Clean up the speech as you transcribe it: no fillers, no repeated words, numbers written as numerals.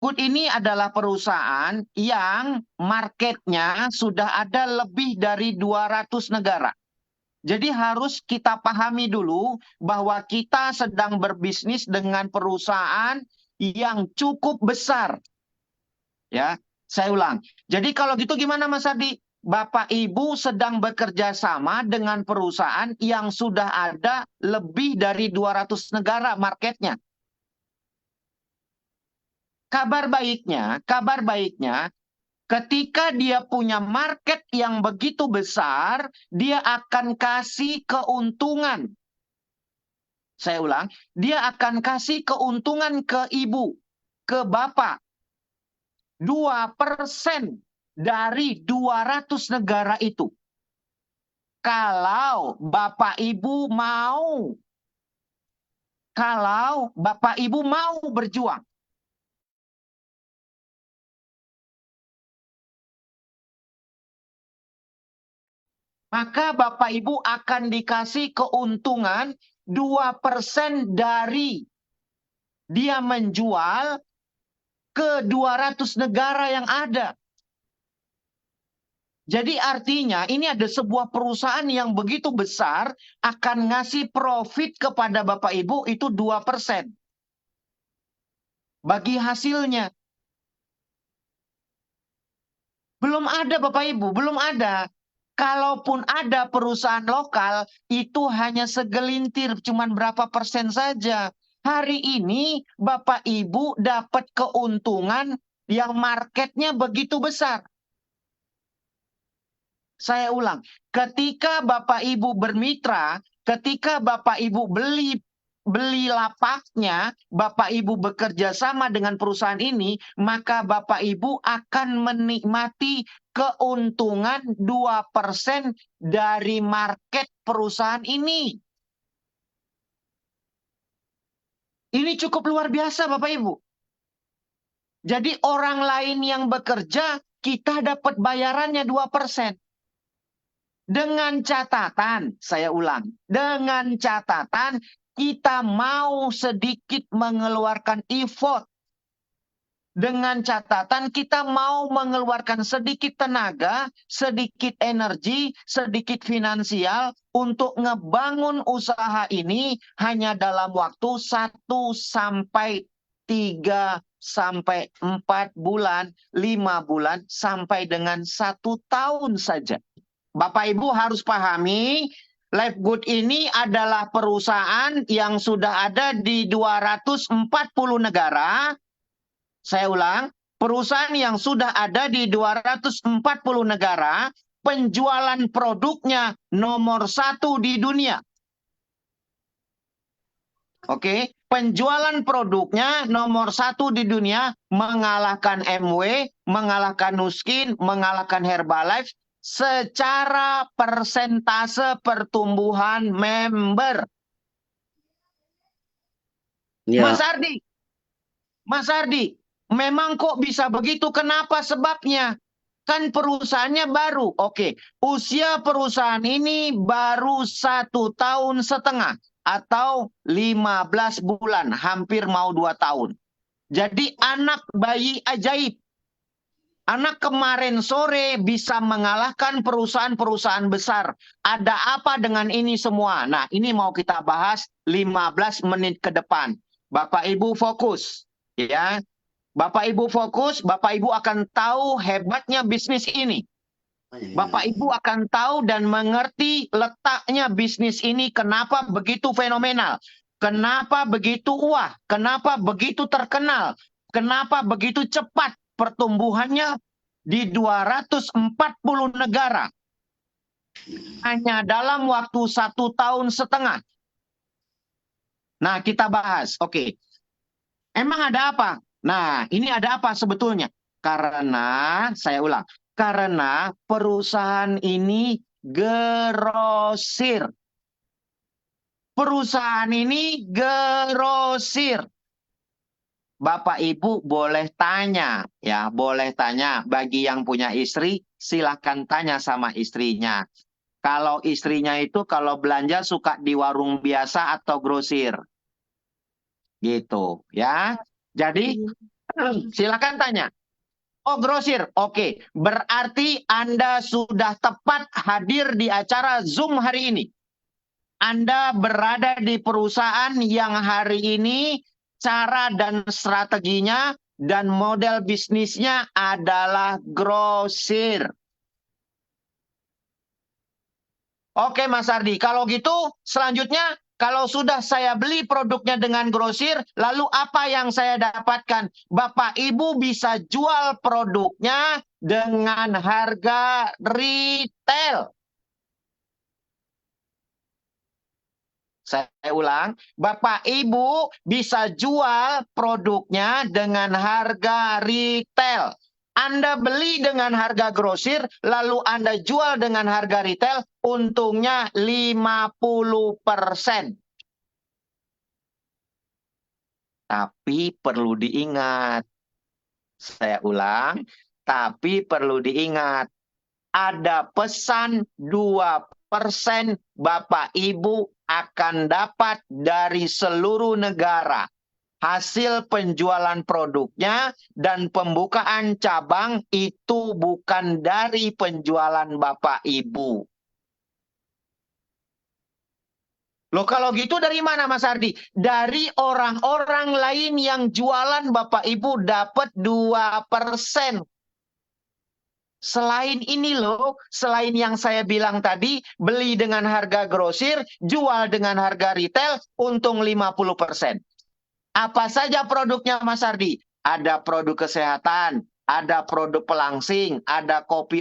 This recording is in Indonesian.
Lifegood ini adalah perusahaan yang marketnya sudah ada lebih dari 200 negara. Jadi harus kita pahami dulu bahwa kita sedang berbisnis dengan perusahaan yang cukup besar. Ya, saya ulang. Jadi kalau gitu gimana Mas Ardi? Bapak Ibu sedang bekerja sama dengan perusahaan yang sudah ada lebih dari 200 negara marketnya. Kabar baiknya, ketika dia punya market yang begitu besar, dia akan kasih keuntungan. Saya ulang, dia akan kasih keuntungan ke ibu, ke bapak. 2% dari 200 negara itu. Kalau Bapak Ibu mau berjuang. Maka Bapak Ibu akan dikasih keuntungan 2% dari dia menjual ke 200 negara yang ada. Jadi artinya ini ada sebuah perusahaan yang begitu besar akan ngasih profit kepada Bapak Ibu itu 2% bagi hasilnya. Belum ada Bapak Ibu, belum ada. Kalaupun ada perusahaan lokal, itu hanya segelintir, cuman berapa persen saja. Hari ini Bapak Ibu dapat keuntungan yang marketnya begitu besar. Saya ulang, ketika Bapak Ibu bermitra, ketika Bapak Ibu beli lapaknya, Bapak Ibu bekerja sama dengan perusahaan ini, maka Bapak Ibu akan menikmati keuntungan 2% dari market perusahaan ini. Ini cukup luar biasa Bapak Ibu. Jadi orang lain yang bekerja, kita dapat bayarannya 2%. Dengan catatan, saya ulang, dengan catatan kita mau sedikit mengeluarkan effort. Dengan catatan kita mau mengeluarkan sedikit tenaga, sedikit energi, sedikit finansial untuk ngebangun usaha ini hanya dalam waktu 1 sampai 3 sampai 4 bulan, 5 bulan, sampai dengan 1 tahun saja. Bapak Ibu harus pahami, Lifegood ini adalah perusahaan yang sudah ada di 240 negara. Saya ulang, perusahaan yang sudah ada di 240 negara, penjualan produknya nomor 1 di dunia. Oke, penjualan produknya nomor 1 di dunia, mengalahkan MW, mengalahkan Nuskin, mengalahkan Herbalife, secara persentase pertumbuhan member. Ya. Mas Ardi, memang kok bisa begitu? Kenapa sebabnya? Kan perusahaannya baru. Oke, usia perusahaan ini baru 1 tahun setengah atau 15 bulan, hampir mau 2 tahun. Jadi anak bayi ajaib. Anak kemarin sore bisa mengalahkan perusahaan-perusahaan besar. Ada apa dengan ini semua? Nah, ini mau kita bahas 15 menit ke depan. Bapak Ibu fokus, ya. Bapak Ibu fokus, Bapak Ibu akan tahu hebatnya bisnis ini. Bapak Ibu akan tahu dan mengerti letaknya bisnis ini kenapa begitu fenomenal. Kenapa begitu wah, kenapa begitu terkenal, kenapa begitu cepat pertumbuhannya di 240 negara. Hanya dalam waktu 1 tahun setengah. Nah, kita bahas. Oke. Emang ada apa? Nah, ini ada apa sebetulnya? Karena, saya ulang, karena perusahaan ini grosir. Perusahaan ini grosir. Bapak Ibu boleh tanya, ya, boleh tanya. Bagi yang punya istri, silahkan tanya sama istrinya. Kalau istrinya itu kalau belanja suka di warung biasa atau grosir. Gitu, ya. Jadi Silakan tanya. Oh, grosir. Oke, berarti Anda sudah tepat hadir di acara Zoom hari ini. Anda berada di perusahaan yang hari ini cara dan strateginya dan model bisnisnya adalah grosir. Oke, Mas Ardi, kalau gitu selanjutnya kalau sudah saya beli produknya dengan grosir, lalu apa yang saya dapatkan? Bapak Ibu bisa jual produknya dengan harga retail. Saya ulang, Bapak Ibu bisa jual produknya dengan harga retail. Anda beli dengan harga grosir, lalu Anda jual dengan harga retail, untungnya 50%. Tapi perlu diingat, saya ulang, tapi perlu diingat, ada pesan 2% Bapak Ibu akan dapat dari seluruh negara. Hasil penjualan produknya dan pembukaan cabang itu bukan dari penjualan Bapak Ibu. Loh kalau gitu dari mana Mas Ardi? Dari orang-orang lain yang jualan Bapak Ibu dapat 2%. Selain ini loh, selain yang saya bilang tadi, beli dengan harga grosir, jual dengan harga retail, untung 50%. Apa saja produknya Mas Ardi? Ada produk kesehatan, ada produk pelangsing, ada kopi